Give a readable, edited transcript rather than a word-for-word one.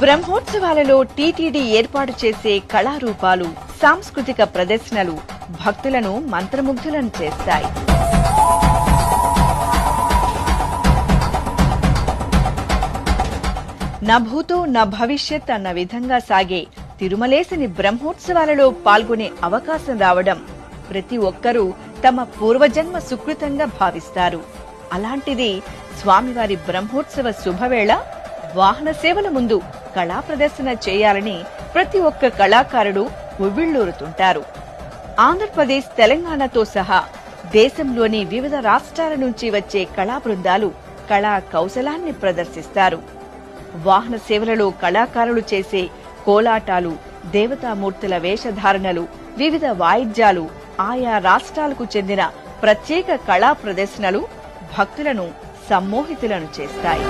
బ్రహ్మోత్సవాలలో టీటీడీ ఏర్పాటు చేసే కళారూపాలు, సాంస్కృతిక ప్రదర్శనలు భక్తులను మంత్రముగ్ధులను చేస్తాయి. నా భూతో నా భవిష్యత్ అన్న విధంగా సాగే తిరుమలేశని బ్రహ్మోత్సవాలలో పాల్గొనే అవకాశం రావడం ప్రతి ఒక్కరూ తమ పూర్వజన్మ సుకృతంగా భావిస్తారు. అలాంటిది స్వామివారి బ్రహ్మోత్సవ శుభవేళ వాహన సేవల ముందు కళా ప్రదర్శన చేయాలని ప్రతి ఒక్క కళాకారుడు ఉవ్విళ్లూరుతుంటారు. ఆంధ్రప్రదేశ్, తెలంగాణతో సహా దేశంలోని వివిధ రాష్ట్రాల నుంచి వచ్చే కళా బృందాలు కళా కౌశలాన్ని ప్రదర్శిస్తారు. వాహన సేవలలో కళాకారులు చేసే కోలాటాలు, దేవతామూర్తుల వేషధారణలు, వివిధ వాయిద్యాలు, ఆయా రాష్ట్రాలకు చెందిన ప్రత్యేక కళా ప్రదర్శనలు భక్తులను సమ్మోహితులను చేస్తాయి.